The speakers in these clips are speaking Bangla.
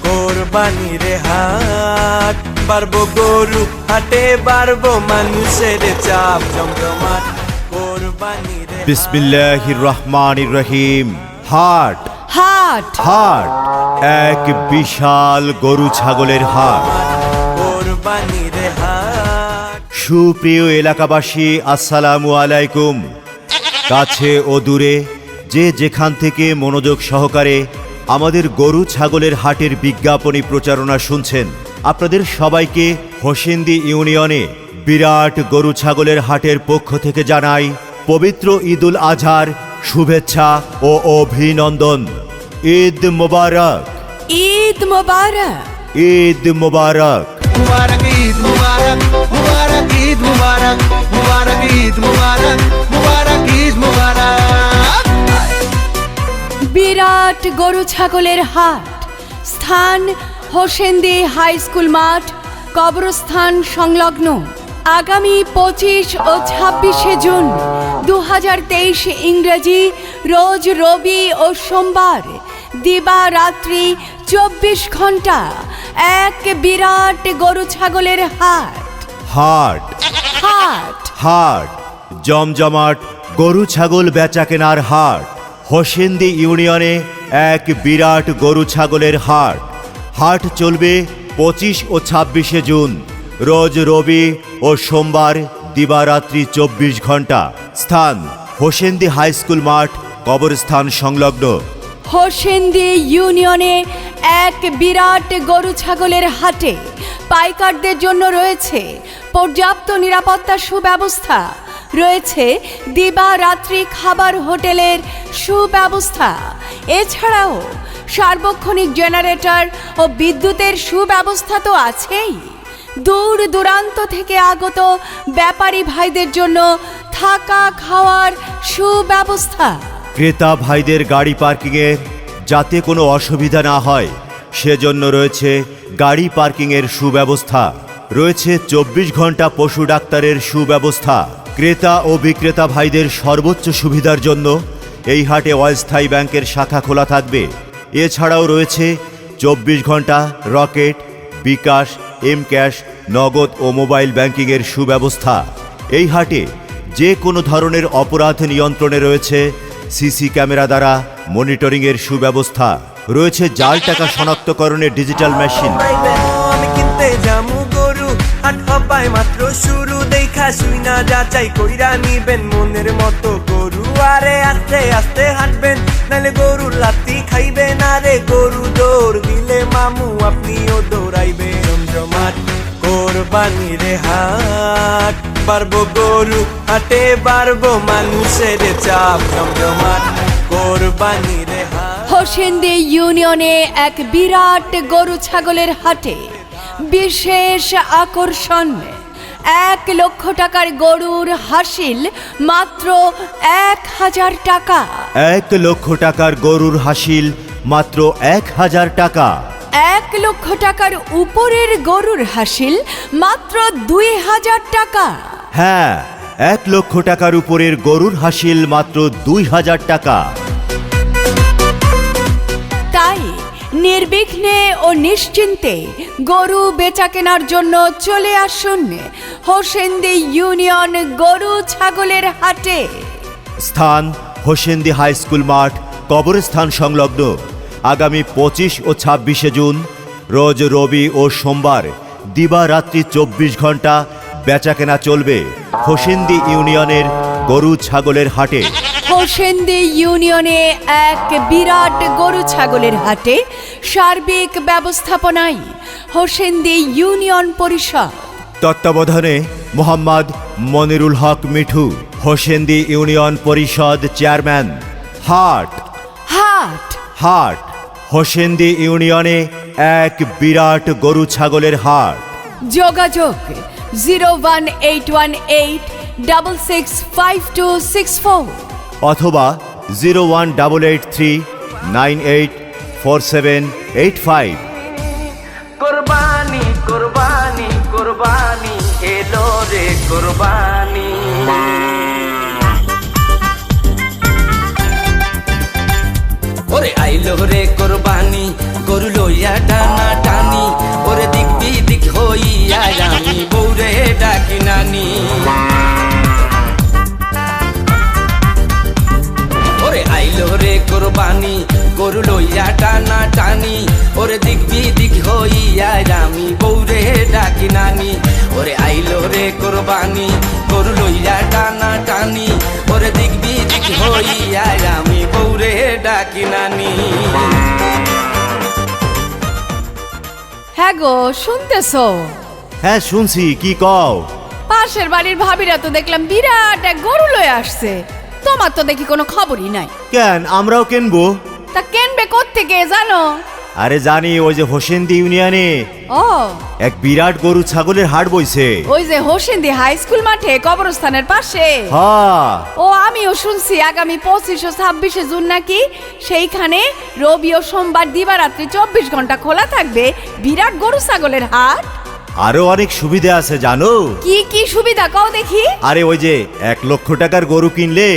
কোরবানির হাট বাড়বো গরু হাটে বাড়বো মানুষের চাপ জমজমাট কোরবানির বিসমিল্লাহির রহমানির রহিম। হাট হাট হাট এক বিশাল গরু ছাগলের হাট। কোরবানির হাট। সুপ্রিয় এলাকাবাসী, আসসালামু আলাইকুম। কাছে ও দূরে যে যেখান থেকে মনোযোগ সহকারে আমাদের গরু ছাগলের হাটের বিজ্ঞাপনী প্রচারণা শুনছেন, আপনাদের সবাইকে হোসেন্দি ইউনিয়নে বিরাট গরু ছাগলের হাটের পক্ষ থেকে জানাই পবিত্র ঈদুল আজহার শুভেচ্ছা ও অভিনন্দন। ঈদ মোবারক, ঈদ মোবারক, ঈদ মোবারক। মুবারক ঈদ মুবারক, মুবারক ঈদ মুবারক, মুবারক ঈদ মুবারক, মুবারক ঈদ মুবারক। বিরাট গরু ছাগলের হাট, স্থান হোসেন্দি হাই স্কুল মাঠ, কবরস্থান সংলগ্ন। আগামী 25 ও 26 জুন 2023 ইংরেজি রোজ রবি ও সোমবার দিবারাত্রি 24 ঘন্টা এক বিরাট গরু ছাগলের হাট। হাট হাট হাট জমজমাট গরু ছাগল বেচা কেনার হাট। হোসেন্দি ইউনিয়নে এক বিরাট গরু ছাগলের হাট। হাট চলবে 25 ও 26 জুন রোজ রবি ও সোমবার দিবারাত্রি 24 ঘন্টা। স্থান হোসেন্দি হাই স্কুল মাঠ, কবরস্থান সংলগ্ন। হোসেন্দি ইউনিয়নে এক বিরাট গরু ছাগলের হাটে পাইকারদের জন্য রয়েছে পর্যাপ্ত নিরাপত্তা সুব্যবস্থা, রয়েছে দিবারাত্রি খাবার হোটেলের সুব্যবস্থা। এছাড়াও সার্বক্ষণিক জেনারেটর ও বিদ্যুতের সুব্যবস্থা তো আছেই। দূর দূরান্ত থেকে আগত ব্যাপারী ভাইদের জন্য থাকা খাওয়ার সুব্যবস্থা। ক্রেতা ভাইদের গাড়ি পার্কিংয়ের যাতে কোনো অসুবিধা না হয় সেজন্য রয়েছে গাড়ি পার্কিংয়ের সুব্যবস্থা। রয়েছে 24 ঘন্টা পশু ডাক্তারের সুব্যবস্থা। ক্রেতা ও বিক্রেতা ভাইদের সর্বোচ্চ সুবিধার জন্য এই হাটে অস্থায়ী ব্যাংকের শাখা খোলা থাকবে। এছাড়াও রয়েছে 24 ঘন্টা রকেট, বিকাশ, এম ক্যাশ, নগদ ও মোবাইল ব্যাংকিংয়ের সুব্যবস্থা। এই হাটে যে কোনো ধরনের অপরাধ নিয়ন্ত্রণে রয়েছে সিসি ক্যামেরা দ্বারা মনিটরিংয়ের সুব্যবস্থা। রয়েছে জাল টাকা শনাক্তকরণের ডিজিটাল মেশিন। আমি কিনতে যামু গরু হাট হবায় মাত্র শুরু দেখা শুই না যাচাই কইরা নিবেন মনের মতো গরু। আরে আস্তে আস্তে হাঁটবেন নাহলে গরুর লাত্তি খাইবেন। আরে গরু দৌড় দিলে মামু আপনিও দৌড়াইবেন। জমজমাট কোরবানির হাট বাড়বো গরু হাটে বাড়বো মানুষের চাপ জমজমাট কোরবানির হাট। হোসেন্দি ইউনিয়নে এক বিরাট গরু ছাগলের হাটে বিশেষ আকর্ষণ, 1 লক্ষ টাকার গরুর হাসিল মাত্র 1000 টাকা। 1 লক্ষ টাকার গরুর হাসিল মাত্র 1000 টাকা। 1 লক্ষ টাকার উপরের গরুর হাসিল মাত্র 2000 টাকা। হ্যাঁ, 1 লক্ষ টাকার উপরের গরুর হাসিল মাত্র 2000 টাকা। তাই নির্বিঘ্নে ও নিশ্চিন্তে গরু বেচা কেনার জন্য চলে আসুন হোসেন্দি ইউনিয়ন গরু ছাগলের হাটে। স্থান হোসেন্দি হাই স্কুল মাঠ, কবরস্থান সংলগ্ন। আগামী 25 ও 26 জুন রোজ রবি ও সোমবার দিবারাত্রি 24 ঘন্টা বেচাকেনা চলবে হোসেন্দি ইউনিয়নের গরু ছাগলের হাটে। হোসেন্দি ইউনিয়নে এক বিরাট গরু ছাগলের হাটে সার্বিক ব্যবস্থাপনায় হোসেন্দি ইউনিয়ন পরিষদ। তত্ত্বাবধানে মোহাম্মদ মনিরুল হক মিঠু, হোসেন্দি ইউনিয়ন পরিষদ চেয়ারম্যান। হাট হাট হাট হোসেন্দি ইউনিয়নে এক বিরাট গরু ছাগলের হাট। যোগাযোগ 01818665264 অথবা 01883984785। কোরবানি কোরবানি কোরবানি এলো রে কোরবানি। ওরে আইলো রে কোরবানি গরু লইয়া টানা টানি ওরে দিক বিদিক হইয়া আমি বউরে ডাকি নানি ওরে আইলো রে কোরবানি গরু লইয়া টানা টানি ওরে দিক বিদিক হইয়া আমি বউরে ডাকি নানি ওরে আইলো রে কোরবানি গরু লইয়া টানা টানি ওরে দিক বিদিক হইয়া আমি বউরে ডাকি নানি হ্যাঁ গো শুনতেছো? হ্যাঁ শুনছি, কি কও? পাশের বাড়ির ভাবিরা তো দেখলাম বিরাট এক গরু লয়ে আসছে, তোমার তো দেখি কোনো খবরই নাই। কেন, আমরাও কিনবো। তা কেনবে কোত্থেকে জানো? আরে জানি, ওই যে হোসেন্দি ইউনিয়নে ও এক বিরাট গরু ছাগলের হাট বইছে। ওই যে হোসেন্দি হাই স্কুল মাঠে কবরস্থানের পাশে। হ্যাঁ, ও আমিও শুনছি আগামী 25 ও 26 জুন নাকি সেইখানে রবি ও সোমবার দিবারাত্রি 24 ঘন্টা খোলা থাকবে বিরাট গরু ছাগলের হাট। আরো অনেক সুবিধা আছে জানো? কি কি সুবিধা কও দেখি? আরে ওই যে 1 লক্ষ টাকার গরু কিনলে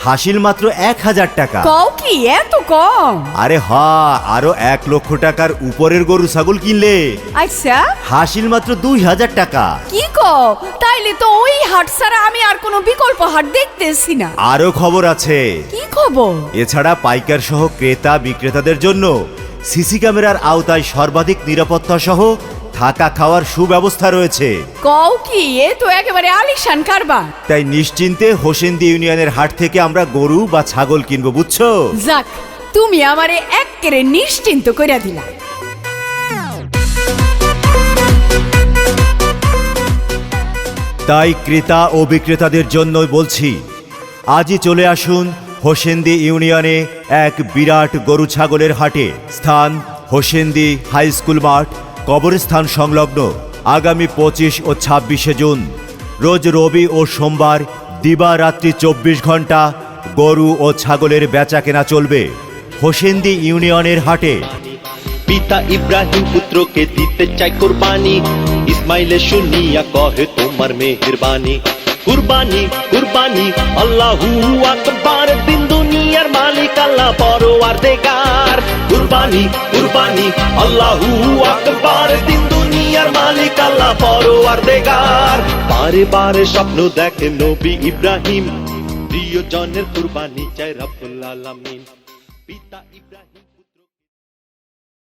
হাসিল মাত্র 1000 টাকা। কও কি এত কম? আরে হ্যাঁ, আরো 1 লক্ষ টাকার উপরের গরু ছাগল কিনলে আচ্ছা হাসিল মাত্র 2000 টাকা। কি কও? তাইলে তো ওই হাট ছাড়া আমি আর কোনো বিকল্প হাট দেখতেছি না। আরো খবর আছে। কি খবর? এছাড়া পাইকার সহ ক্রেতা বিক্রেতাদের জন্য সিসি ক্যামেরার আওতায় সর্বাধিক নিরাপত্তা সহ থাকা খাওয়ার সুব্যবস্থা রয়েছে। কও কি? এ তো একেবারে আলিশান কারবার। তাই নিশ্চিন্তে হোসেন্দি ইউনিয়নের হাট থেকে আমরা গরু বা ছাগল কিনবো, বুঝছো? যাক, তুমি আমারে এক্কেরে নিশ্চিন্ত কইরা দিলা। তাই ক্রেতা ও বিক্রেতাদের জন্য বলছি, আজই চলে আসুন হোসেন্দি ইউনিয়নে এক বিরাট গরু ছাগলের হাটে। স্থান হোসেন্দি হাই স্কুল মাঠ, কবরস্থান সংলগ্ন। আগামী 25 ও 26 জুন রোজ রবি ও সোমবার দিবারাত্রি 24 ঘন্টা গরু ও ছাগলের বেচা কেনা চলবে হোসেন্দি ইউনিয়নের হাটে। পিতা ইব্রাহিম পুত্রকে দিতে চাই কুরবানি, ইসমাইলে শুনিয়া কহে তোমার মেহেরবানি। কুরবানি কুরবানি আল্লাহু আকবার, দিন দুনিয়ার মালিক আল্লাহ পরওয়ারদিগার। কুরবানি কুরবানি আল্লাহু আকবার, দিন দুনিয়ার মালিক আল্লাহ পরওয়ারদিগার। বারে বারে স্বপ্ন দেখে নবী ইব্রাহিম, প্রিয়জনের কুরবানি চাই রব্বুল আলামিন। পিতা